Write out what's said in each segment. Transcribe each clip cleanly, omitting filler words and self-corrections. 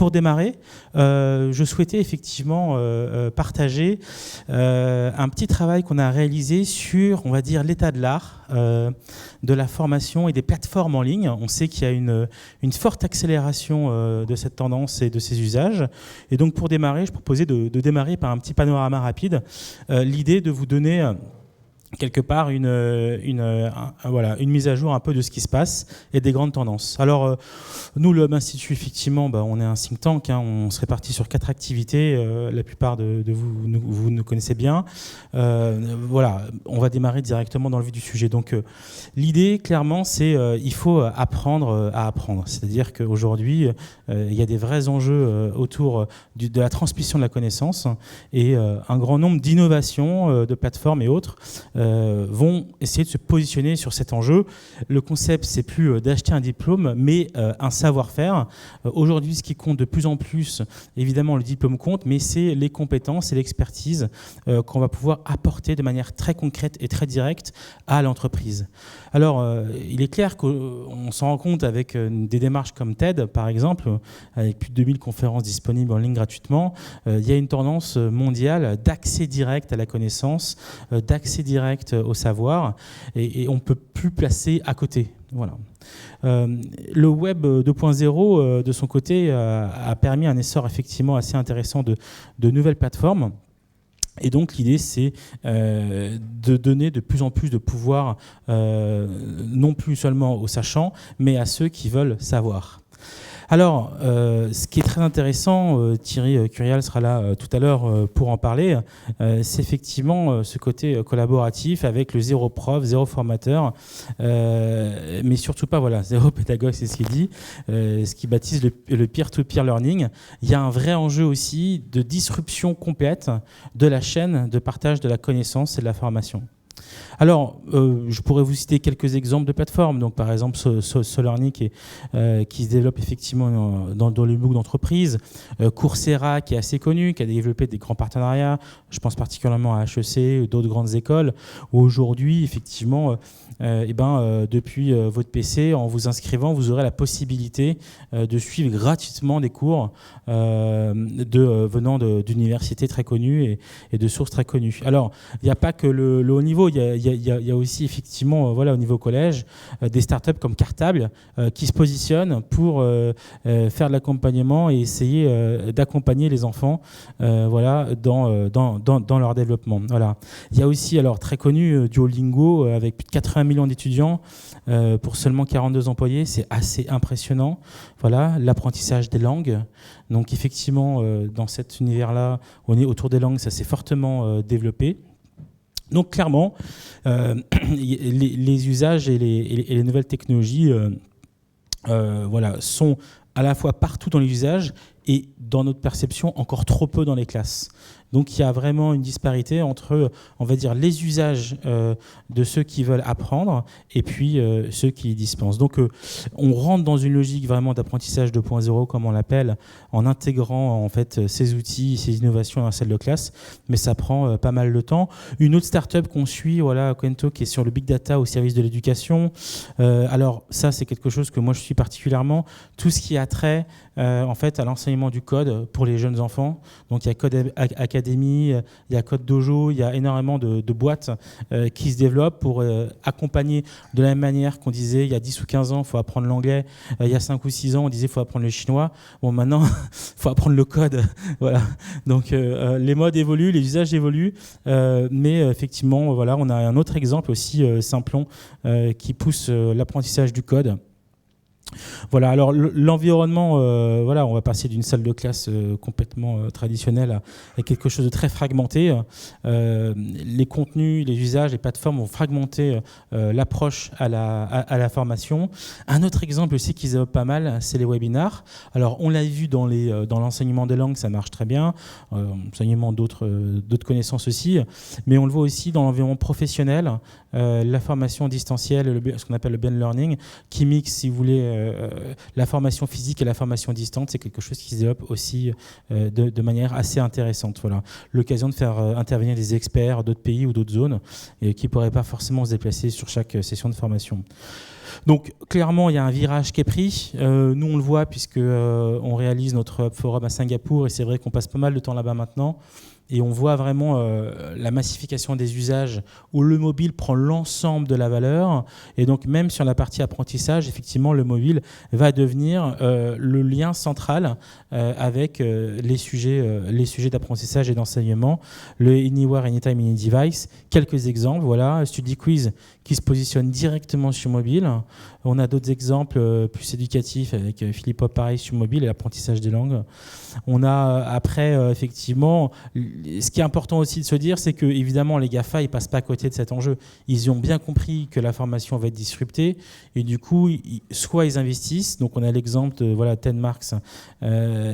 pour démarrer, je souhaitais effectivement partager un petit travail qu'on a réalisé sur, on va dire, l'état de l'art de la formation et des plateformes en ligne. On sait qu'il y a une forte accélération de cette tendance et de ces usages. Et donc pour démarrer, je proposais de démarrer par un petit panorama rapide. L'idée de vous donner quelque part une mise à jour un peu de ce qui se passe et des grandes tendances. Alors, nous, le Hub Institut, effectivement, on est un think tank, hein, on se répartit sur 4 activités, la plupart de vous nous connaissez bien. Voilà, on va démarrer directement dans le vif du sujet. Donc, l'idée, clairement, c'est il faut apprendre à apprendre. C'est-à-dire qu'aujourd'hui, il y a des vrais enjeux autour de la transmission de la connaissance et un grand nombre d'innovations, de plateformes et autres vont essayer de se positionner sur cet enjeu. Le concept, c'est plus d'acheter un diplôme, mais un savoir-faire. Aujourd'hui, ce qui compte de plus en plus, évidemment, le diplôme compte, mais c'est les compétences et l'expertise qu'on va pouvoir apporter de manière très concrète et très directe à l'entreprise. Alors, il est clair qu'on s'en rend compte avec des démarches comme TED, par exemple, avec plus de 2000 conférences disponibles en ligne gratuitement. Il y a une tendance mondiale d'accès direct à la connaissance, d'accès direct au savoir, et on ne peut plus placer à côté. Voilà. Le Web 2.0, de son côté, a permis un essor effectivement assez intéressant de nouvelles plateformes. Et donc l'idée, c'est de donner de plus en plus de pouvoir, non plus seulement aux sachants, mais à ceux qui veulent savoir. Alors, ce qui est très intéressant, Thierry Curial sera là tout à l'heure pour en parler, c'est effectivement ce côté collaboratif avec le zéro prof, zéro formateur, mais surtout pas, voilà, zéro pédagogue, c'est ce qu'il dit, ce qui baptise le peer-to-peer learning. Il y a un vrai enjeu aussi de disruption complète de la chaîne de partage de la connaissance et de la formation. Alors, je pourrais vous citer quelques exemples de plateformes. Donc, par exemple, Solearning qui se développe effectivement dans le MOOC d'entreprise. Coursera, qui est assez connu, qui a développé des grands partenariats. Je pense particulièrement à HEC, d'autres grandes écoles, où aujourd'hui, effectivement, depuis votre PC, en vous inscrivant, vous aurez la possibilité de suivre gratuitement des cours venant d'universités très connues et de sources très connues. Alors, il n'y a pas que le haut niveau, il y a aussi effectivement au niveau collège des startups comme Cartable qui se positionnent pour faire de l'accompagnement et essayer d'accompagner les enfants dans leur développement. Voilà. Il y a aussi, alors très connu, Duolingo avec plus de 80 millions d'étudiants pour seulement 42 employés, c'est assez impressionnant. Voilà, l'apprentissage des langues. Donc effectivement, dans cet univers-là, on est autour des langues, ça s'est fortement développé. Donc clairement, les usages et les nouvelles technologies sont à la fois partout dans les usages et dans notre perception encore trop peu dans les classes. Donc il y a vraiment une disparité entre, on va dire, les usages de ceux qui veulent apprendre et puis ceux qui dispensent. Donc on rentre dans une logique vraiment d'apprentissage 2.0, comme on l'appelle, en intégrant en fait ces outils, ces innovations dans la salle de classe, mais ça prend pas mal de temps. Une autre start-up qu'on suit, Quento, qui est sur le big data au service de l'éducation. Alors ça, c'est quelque chose que moi je suis particulièrement. Tout ce qui a trait en fait à l'enseignement du code pour les jeunes enfants. Donc il y a Code Academy, il y a Code Dojo, il y a énormément de boîtes qui se développent pour accompagner de la même manière qu'on disait il y a 10 ou 15 ans, il faut apprendre l'anglais. Il y a 5 ou 6 ans, on disait il faut apprendre le chinois. Bon, maintenant, il faut apprendre le code. Voilà. Donc les modes évoluent, les usages évoluent, mais effectivement, on a un autre exemple aussi, Simplon, qui pousse l'apprentissage du code. Voilà, alors l'environnement, on va passer d'une salle de classe complètement traditionnelle à quelque chose de très fragmenté. Les contenus, les usages, les plateformes vont fragmenter l'approche à la formation. Un autre exemple aussi qui se développe pas mal, c'est les webinars. Alors on l'a vu dans l'enseignement des langues, ça marche très bien, l'enseignement d'autres connaissances aussi, mais on le voit aussi dans l'environnement professionnel, la formation distancielle, ce qu'on appelle le blended learning, qui mixe, si vous voulez, la formation physique et la formation distante, c'est quelque chose qui se développe aussi de manière assez intéressante. Voilà. L'occasion de faire intervenir des experts d'autres pays ou d'autres zones et qui ne pourraient pas forcément se déplacer sur chaque session de formation. Donc clairement, il y a un virage qui est pris. Nous, on le voit puisque on réalise notre Hub Forum à Singapour et c'est vrai qu'on passe pas mal de temps là-bas maintenant. Et on voit vraiment la massification des usages où le mobile prend l'ensemble de la valeur. Et donc même sur la partie apprentissage, effectivement, le mobile va devenir le lien central avec les sujets d'apprentissage et d'enseignement. Le Anywhere, Anytime, Any Device. Quelques exemples, voilà. StudyQuiz qui se positionne directement sur mobile. On a d'autres exemples plus éducatifs avec Philippe Hop, pareil, sur mobile et l'apprentissage des langues. On a après, effectivement, ce qui est important aussi de se dire, c'est que évidemment les GAFA, ils passent pas à côté de cet enjeu. Ils ont bien compris que la formation va être disruptée et du coup, soit ils investissent. Donc on a l'exemple de voilà, 10marks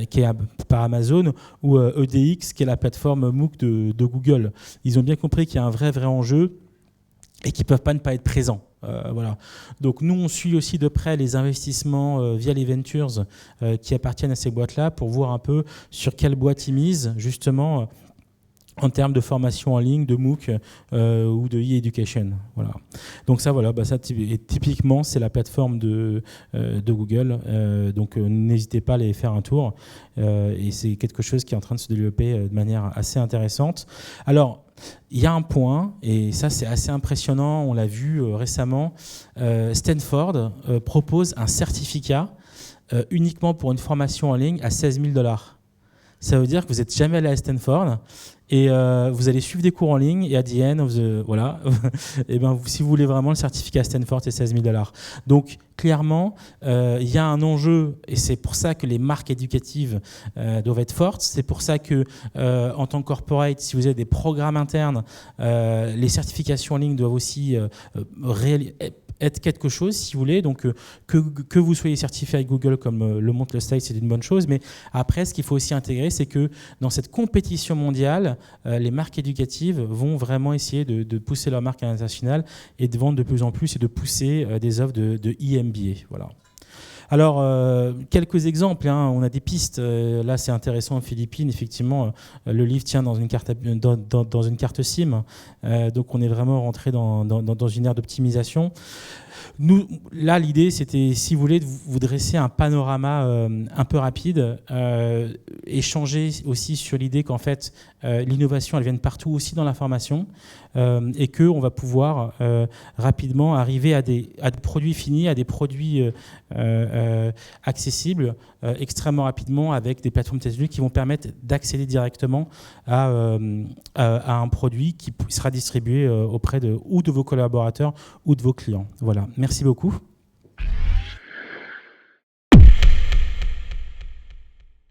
qui est par Amazon ou EDX qui est la plateforme MOOC de Google. Ils ont bien compris qu'il y a un vrai enjeu et qui ne peuvent pas ne pas être présents. Voilà. Donc nous, on suit aussi de près les investissements via les ventures qui appartiennent à ces boîtes-là pour voir un peu sur quelle boîte ils misent, justement, en termes de formation en ligne, de MOOC ou de e-education. Voilà. Donc ça, voilà, ça typiquement, c'est la plateforme de Google. Donc n'hésitez pas à aller faire un tour. Et c'est quelque chose qui est en train de se développer de manière assez intéressante. Alors, il y a un point, et ça c'est assez impressionnant, on l'a vu récemment, Stanford propose un certificat uniquement pour une formation en ligne à 16 000 $. Ça veut dire que vous n'êtes jamais allé à Stanford et vous allez suivre des cours en ligne et à the end of the, voilà, et ben, si vous voulez vraiment le certificat à Stanford, c'est 16 000 $. Donc clairement, il y a un enjeu et c'est pour ça que les marques éducatives doivent être fortes. C'est pour ça que en tant que corporate, si vous avez des programmes internes, les certifications en ligne doivent aussi être quelque chose, si vous voulez. Donc, que vous soyez certifié avec Google, comme le montre le slide, c'est une bonne chose. Mais après, ce qu'il faut aussi intégrer, c'est que dans cette compétition mondiale, les marques éducatives vont vraiment essayer de pousser leur marque à l'international et de vendre de plus en plus et de pousser des offres de e-MBA. Voilà. Alors, quelques exemples, hein. On a des pistes. Là, c'est intéressant aux Philippines. Effectivement, le livre tient dans une carte, dans une carte SIM. Donc, on est vraiment rentré dans une ère d'optimisation. Nous, là, l'idée, c'était, si vous voulez, de vous dresser un panorama un peu rapide, échanger aussi sur l'idée qu'en fait, l'innovation, elle vient de partout, aussi dans la formation, et qu'on va pouvoir rapidement arriver à des produits finis, à des produits accessibles extrêmement rapidement avec des plateformes technologiques qui vont permettre d'accéder directement à un produit qui sera distribué auprès ou de vos collaborateurs ou de vos clients. Voilà. Merci beaucoup.